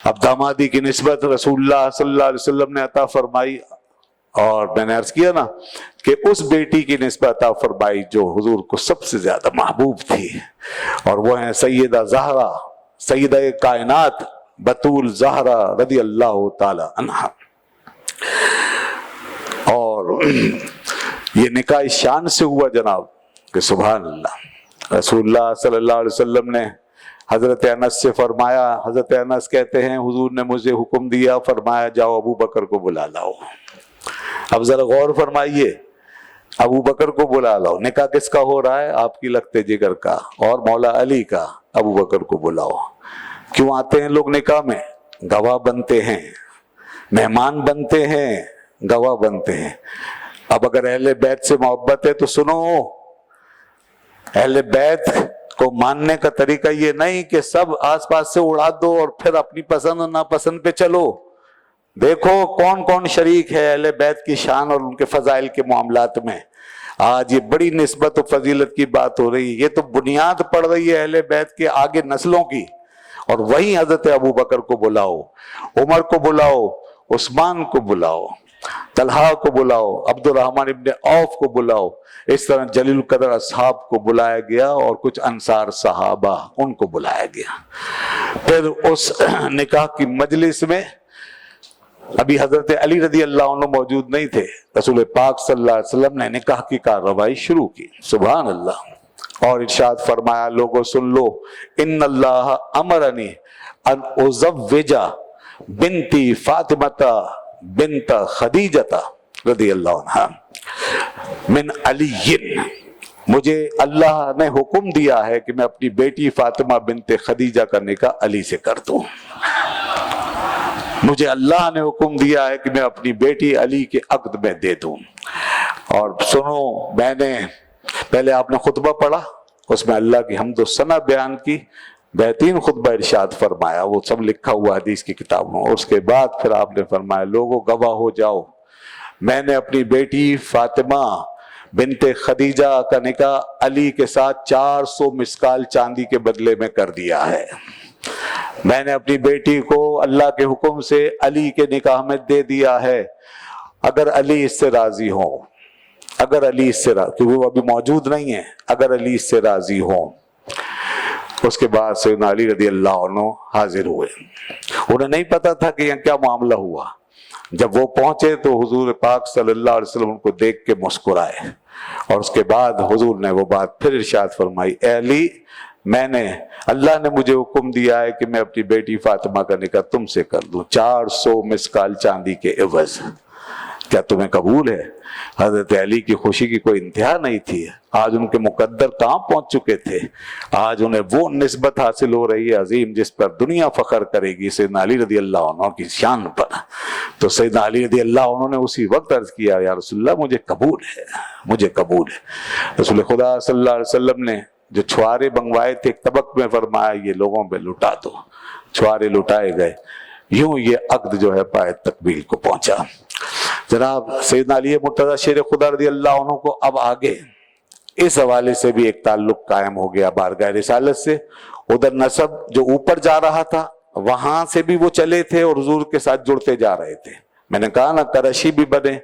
اب دامادی کی نسبت رسول اللہ صلی اللہ علیہ وسلم نے عطا فرمائی، اور میں نے عرض کیا نا کہ اس بیٹی کی نسبت عطا فرمائی جو حضور کو سب سے زیادہ محبوب تھی، اور وہ ہیں سیدہ زہرا، سیدہ کائنات بطول زہرا رضی اللہ تعالی عنہا۔ اور یہ نکاح اس شان سے ہوا جناب کہ سبحان اللہ، رسول اللہ صلی اللہ علیہ وسلم نے حضرت انس سے فرمایا، حضرت انس کہتے ہیں حضور نے مجھے حکم دیا، فرمایا جاؤ ابو بکر کو بلا لاؤ۔ اب ذرا غور فرمائیے، ابو بکر کو بلا لاؤ، نکاح کس کا ہو رہا ہے؟ آپ کی لگتے جگر کا اور مولا علی کا، ابو بکر کو بلاؤ۔ کیوں آتے ہیں لوگ نکاح میں؟ گواہ بنتے ہیں، مہمان بنتے ہیں، گواہ بنتے ہیں۔ اب اگر اہل بیت سے محبت ہے تو سنو، اہل بیت کو ماننے کا طریقہ یہ نہیں کہ سب آس پاس سے اڑا دو اور پھر اپنی پسند اور ناپسند پہ چلو۔ دیکھو کون کون شریک ہے اہل بیت کی شان اور ان کے فضائل کے معاملات میں۔ آج یہ بڑی نسبت و فضیلت کی بات ہو رہی ہے، یہ تو بنیاد پڑ رہی ہے اہل بیت کے آگے نسلوں کی، اور وہیں حضرت ابو بکر کو بلاؤ، عمر کو بلاؤ، عثمان کو بلاؤ، طلحہ کو بلاؤ، عبد الرحمن ابن عوف کو بلاؤ۔ اس طرح جلیل القدر اصحاب کو بلایا گیا، اور کچھ انصار صحابہ ان کو بلایا گیا۔ پھر اس نکاح کی مجلس میں ابھی حضرت علی رضی اللہ عنہ موجود نہیں تھے، رسول پاک صلی اللہ علیہ وسلم نے نکاح کی کارروائی شروع کی، سبحان اللہ، اور ارشاد فرمایا لوگوں سن لو، ان اللہ امرنی ان ازوج بنتی فاطمہ بنت خدیجہ رضی اللہ عنہا من علی، مجھے اللہ نے حکم دیا ہے کہ میں اپنی بیٹی فاطمہ بنت خدیجہ کا نکاح علی سے کر دوں۔ مجھے اللہ نے حکم دیا ہے کہ میں اپنی بیٹی علی کے عقد میں دے دوں۔ اور سنو، میں نے پہلے آپ نے خطبہ پڑھا، اس میں اللہ کی حمد و ثنا بیان کی، بہترین خطبہ ارشاد فرمایا، وہ سب لکھا ہوا حدیث کی کتابوں۔ اس کے بعد پھر آپ نے فرمایا لوگوں گواہ ہو جاؤ، میں نے اپنی بیٹی فاطمہ بنت خدیجہ کا نکاح علی کے ساتھ 400 مسکال چاندی کے بدلے میں کر دیا ہے۔ میں نے اپنی بیٹی کو اللہ کے حکم سے علی کے نکاح میں دے دیا ہے، اگر علی اس سے راضی ہوں، اگر علی اس سے راضی، کیونکہ وہ ابھی موجود نہیں ہے، اگر علی اس سے راضی ہوں۔ اس کے بعد سیدنا علی رضی اللہ عنہ حاضر ہوئے، انہیں نہیں پتا تھا کہ یہاں کیا معاملہ ہوا۔ جب وہ پہنچے تو حضور پاک صلی اللہ علیہ وسلم کو دیکھ کے مسکرائے، اور اس کے بعد حضور نے وہ بات پھر ارشاد فرمائی، اے علی، اللہ نے مجھے حکم دیا ہے کہ میں اپنی بیٹی فاطمہ کا نکاح تم سے کر دوں 400 مسکال چاندی کے عوض، کیا تمہیں قبول ہے؟ حضرت علی کی خوشی کی کوئی انتہا نہیں تھی۔ آج ان کے مقدر کہاں پہنچ چکے تھے، آج انہیں وہ نسبت حاصل ہو رہی ہے عظیم جس پر دنیا فخر کرے گی، سیدنا علی رضی اللہ عنہ کی شان پر۔ تو سیدنا علی رضی اللہ عنہ نے اسی وقت عرض کیا، یا رسول اللہ مجھے قبول ہے، مجھے قبول ہے۔ رسول خدا صلی اللہ علیہ وسلم نے جو چھوارے منگوائے تھے ایک طبق میں فرمایا یہ لوگوں پہ لٹا دو، چھوارے لٹائے گئے، یوں یہ عقد جو ہے پائے تکمیل کو پہنچا۔ جناب سیدنا علی مرتضی شیر خدا رضی اللہ عنہ کو اب آگے اس حوالے سے بھی ایک تعلق قائم ہو گیا بارگاہ رسالت سے۔ ادھر نسب جو اوپر جا رہا تھا وہاں سے بھی وہ چلے تھے اور حضور کے ساتھ جڑتے جا رہے تھے۔ میں نے کہا نا، قریشی بھی بنے،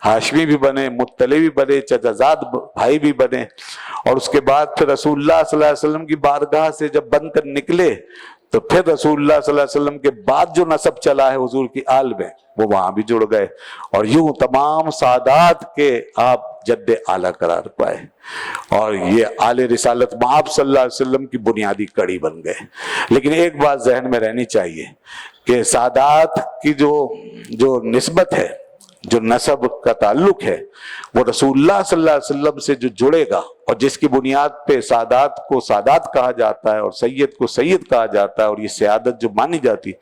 ہاشمی بھی بنے، مطلع بھی بنے، چچا زاد بھائی بھی بنے، اور اس کے بعد پھر رسول اللہ صلی اللہ علیہ وسلم کی بارگاہ سے جب بن کر نکلے تو پھر رسول اللہ صلی اللہ علیہ وسلم کے بعد جو نسب چلا ہے حضور کی آل میں وہ وہاں بھی جڑ گئے، اور یوں تمام سادات کے آپ جد اعلیٰ قرار پائے، اور یہ آل رسالت مآب صلی اللہ علیہ وسلم کی بنیادی کڑی بن گئے۔ لیکن ایک بات ذہن میں رہنی چاہیے کہ سادات کی جو نسبت ہے، جو نسب کا تعلق ہے، وہ رسول اللہ صلی اللہ علیہ وسلم سے جو جڑے گا اور جس کی بنیاد پہ سادات کو سادات کہا جاتا ہے اور سید کو سید کہا جاتا ہے اور یہ سیادت جو مانی جاتی،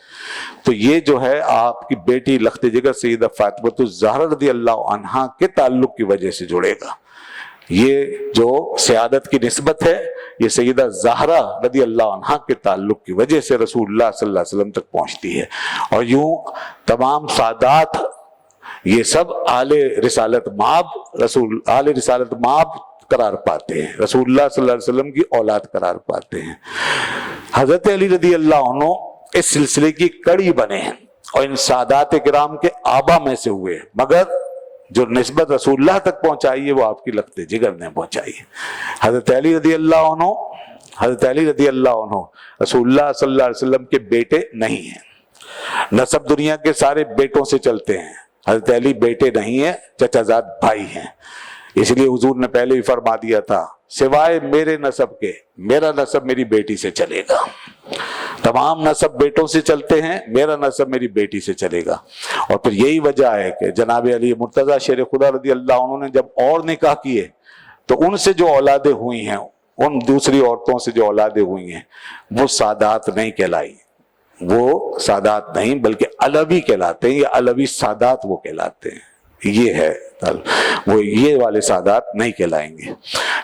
تو یہ جو ہے آپ کی بیٹی لخت جگر سیدہ فاطمہ الزہرا رضی اللہ عنہا کے تعلق کی وجہ سے جڑے گا۔ یہ جو سیادت کی نسبت ہے یہ سیدہ زہرا رضی اللہ عنہا کے تعلق کی وجہ سے رسول اللہ صلی اللہ علیہ وسلم تک پہنچتی ہے، اور یوں تمام سادات یہ سب آل رسالت مآب آل رسالت مآب قرار پاتے ہیں، رسول اللہ صلی اللہ علیہ وسلم کی اولاد قرار پاتے ہیں۔ حضرت علی رضی اللہ عنہ اس سلسلے کی کڑی بنے ہیں اور ان سادات کرام کے آبا میں سے ہوئے، مگر جو نسبت رسول اللہ تک پہنچائی ہے وہ آپ کی لخت جگر نے پہنچائی ہے۔ حضرت علی رضی اللہ عنہ رسول اللہ صلی اللہ علیہ وسلم کے بیٹے نہیں ہیں، نسب دنیا کے سارے بیٹوں سے چلتے ہیں، حضرت علی بیٹے نہیں ہیں، چچا زاد بھائی ہیں۔ اس لیے حضور نے پہلے ہی فرما دیا تھا سوائے میرے نسب کے میرا نسب میری بیٹی سے چلے گا، تمام نسب بیٹوں سے چلتے ہیں، میرا نسب میری بیٹی سے چلے گا۔ اور پھر یہی وجہ ہے کہ جناب علی مرتضیٰ شیر خدا رضی اللہ عنہ نے جب اور نکاح کیے تو ان سے جو اولادیں ہوئی ہیں، ان دوسری عورتوں سے جو اولادیں ہوئی ہیں، وہ سادات نہیں کہلائی، وہ سادات نہیں بلکہ علوی کہلاتے ہیں، یا علوی سادات وہ کہلاتے ہیں۔ یہ ہے وہ یہ والے سادات نہیں کہلائیں گے۔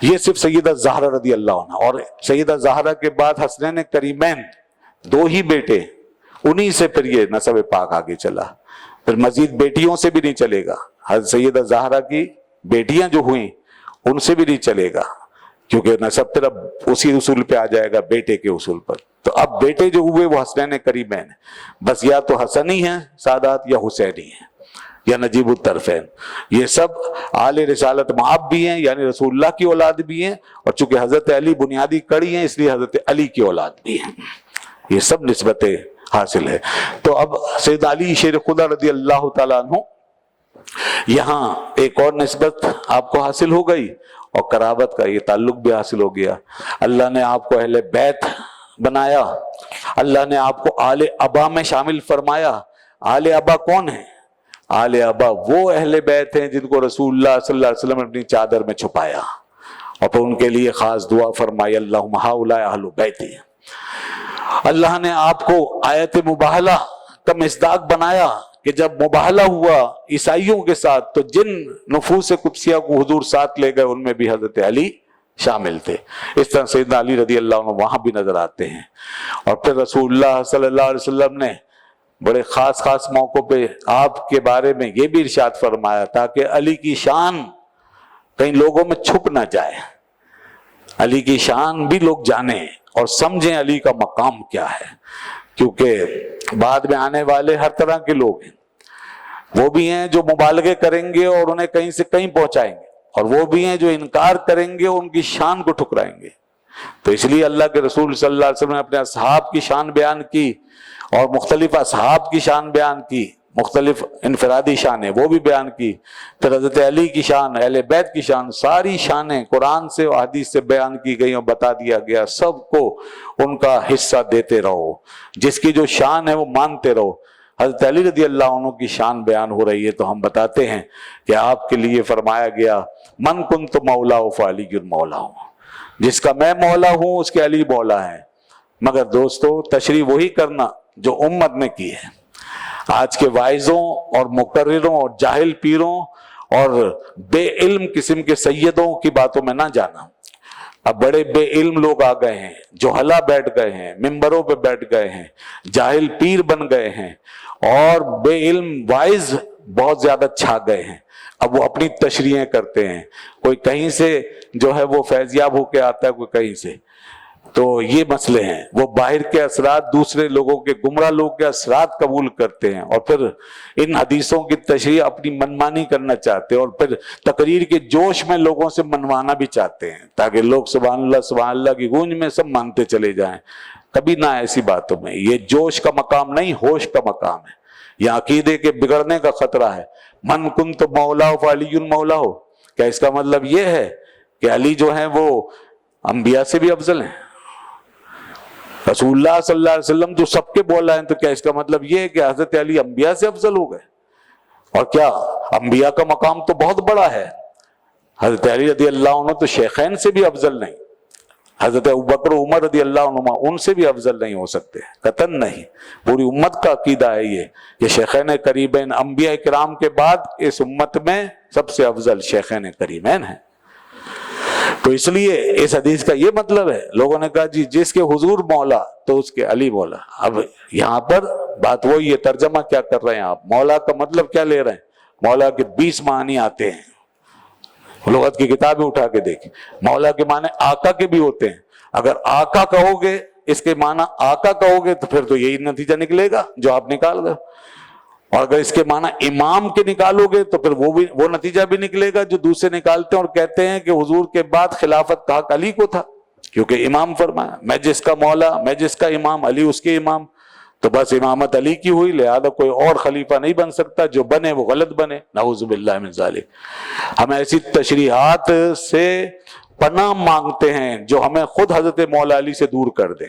یہ صرف سیدہ زہرا رضی اللہ عنہ، اور سیدہ زہرا کے بعد حسنین کریمین دو ہی بیٹے، انہی سے پھر یہ نسب پاک آگے چلا، پھر مزید بیٹیوں سے بھی نہیں چلے گا۔ حضرت سیدہ زہرا کی بیٹیاں جو ہوئیں ان سے بھی نہیں چلے گا، کیونکہ نسب پھر اب اسی اصول پہ آ جائے گا، بیٹے کے اصول پر۔ تو اب بیٹے جو ہوئے وہ حسنین کریمین، بس یا تو حسنی ہیں سادات یا حسینی ہیں یا نجیب الطرفین۔ یہ سب آل رسالت مآب بھی ہیں، یعنی رسول اللہ کی اولاد بھی ہیں، اور چونکہ حضرت علی بنیادی کڑی ہیں اس لیے حضرت علی کی اولاد بھی ہیں۔ یہ سب نسبتیں حاصل ہے۔ تو اب سید علی شیر خدا رضی اللہ تعالیٰ عنہ، یہاں ایک اور نسبت آپ کو حاصل ہو گئی، اور قرابت کا یہ تعلق بھی حاصل ہو گیا۔ اللہ نے آپ کو اہل بیت بنایا، اللہ نے آپ کو آل ابا میں شامل فرمایا۔ آل ابا کون ہیں؟ آل ابا وہ اہل بیت ہیں جن کو رسول اللہ صلی اللہ علیہ وسلم نے اپنی چادر میں چھپایا، اور پھر ان کے لیے خاص دعا فرمائی اللہم ہؤلاء اہل بیتی۔ اللہ نے آپ کو آیت مباہلہ کا مصداق بنایا کہ جب مباہلہ ہوا عیسائیوں کے ساتھ تو جن نفوس قدسیہ کو حضور ساتھ لے گئے ان میں بھی حضرت علی شامل تھے۔ اس طرح سیدنا علی رضی اللہ عنہ وہاں بھی نظر آتے ہیں۔ اور پھر رسول اللہ صلی اللہ علیہ وسلم نے بڑے خاص موقعوں پہ آپ کے بارے میں یہ بھی ارشاد فرمایا تاکہ علی کی شان کہیں لوگوں میں چھپ نہ جائے، علی کی شان بھی لوگ جانیں اور سمجھیں علی کا مقام کیا ہے، کیونکہ بعد میں آنے والے ہر طرح کے لوگ ہیں، وہ بھی ہیں جو مبالغے کریں گے اور انہیں کہیں سے کہیں پہنچائیں گے، اور وہ بھی ہیں جو انکار کریں گے اور ان کی شان کو ٹھکرائیں گے۔ تو اس لیے اللہ کے رسول صلی اللہ علیہ وسلم نے اپنے اصحاب کی شان بیان کی، اور مختلف اصحاب کی شان بیان کی، مختلف انفرادی شانیں وہ بھی بیان کی، پھر حضرت علی کی شان، اہل بیت کی شان، ساری شانیں قرآن سے اور حدیث سے بیان کی گئی اور بتا دیا گیا۔ سب کو ان کا حصہ دیتے رہو، جس کی جو شان ہے وہ مانتے رہو۔ حضرت علی رضی اللہ عنہ کی شان بیان ہو رہی ہے تو ہم بتاتے ہیں کہ آپ کے لیے فرمایا گیا من کنت مولا فعلی مولا ہوں، جس کا میں مولا ہوں اس کے علی مولا ہے۔ مگر دوستو تشریح وہی کرنا جو امت نے کی ہے۔ آج کے واعظوں اور مقرروں اور جاہل پیروں اور بے علم قسم کے سیدوں کی باتوں میں نہ جانا۔ اب بڑے بے علم لوگ آ گئے ہیں، جوہلا بیٹھ گئے ہیں، ممبروں پہ بیٹھ گئے ہیں، جاہل پیر بن گئے ہیں، اور بے علم واعظ بہت زیادہ چھا گئے ہیں۔ اب وہ اپنی تشریحیں کرتے ہیں، کوئی کہیں سے جو ہے وہ فیضیاب ہو کے آتا ہے، کوئی کہیں سے۔ تو یہ مسئلے ہیں، وہ باہر کے اثرات، دوسرے لوگوں کے گمراہ لوگ کے اثرات قبول کرتے ہیں، اور پھر ان حدیثوں کی تشریح اپنی منمانی کرنا چاہتے ہیں، اور پھر تقریر کے جوش میں لوگوں سے منوانا بھی چاہتے ہیں تاکہ لوگ سبحان اللہ کی گونج میں سب مانتے چلے جائیں۔ کبھی نہ ایسی باتوں میں، یہ جوش کا مقام نہیں، ہوش کا مقام ہے۔ یہ عقیدے کے بگڑنے کا خطرہ ہے۔ من کنت مولا فعلی مولا ہو، کیا اس کا مطلب یہ ہے کہ علی جو ہیں وہ انبیاء سے بھی افضل ہیں؟ رسول اللہ صلی اللہ علیہ وسلم جو سب کے مولا ہیں، تو کیا اس کا مطلب یہ ہے کہ حضرت علی انبیاء سے افضل ہو گئے؟ اور کیا انبیاء کا مقام تو بہت بڑا ہے، حضرت علی رضی اللہ عنہ تو شیخین سے بھی افضل نہیں، حضرت ابوبکر و عمر رضی اللہ عنہما ان سے بھی افضل نہیں ہو سکتے، قطعاً نہیں۔ پوری امت کا عقیدہ ہے یہ کہ شیخین کریمین انبیاء کرام کے بعد اس امت میں سب سے افضل شیخین کریمین ہیں۔ تو اس لیے اس حدیث کا یہ مطلب ہے، لوگوں نے کہا جی جس کے حضور مولا تو اس کے علی مولا۔ اب یہاں پر بات وہی ہے، ترجمہ کیا کر رہے ہیں آپ؟ مولا کا مطلب کیا لے رہے ہیں؟ مولا کے 20 معنی آتے ہیں، لغت کی کتابیں اٹھا کے دیکھیں۔ مولا کے معنی آقا کے بھی ہوتے ہیں۔ اگر آقا کہو گے اس کے معنی آقا کہو گے تو پھر تو یہی نتیجہ نکلے گا جو آپ نکال گئے، اور اگر اس کے معنی امام کے نکالو گے تو پھر وہ نتیجہ بھی نکلے گا جو دوسرے نکالتے ہیں اور کہتے ہیں کہ حضور کے بعد خلافت کا حق علی کو تھا کیونکہ امام فرمایا، میں جس کا مولا، میں جس کا امام، علی اس کے امام، تو بس امامت علی کی ہوئی، لہذا کوئی اور خلیفہ نہیں بن سکتا، جو بنے وہ غلط بنے، نعوذ باللہ من ذالک۔ ہم ایسی تشریحات سے پناہ مانگتے ہیں جو ہمیں خود حضرت مولا علی سے دور کر دیں۔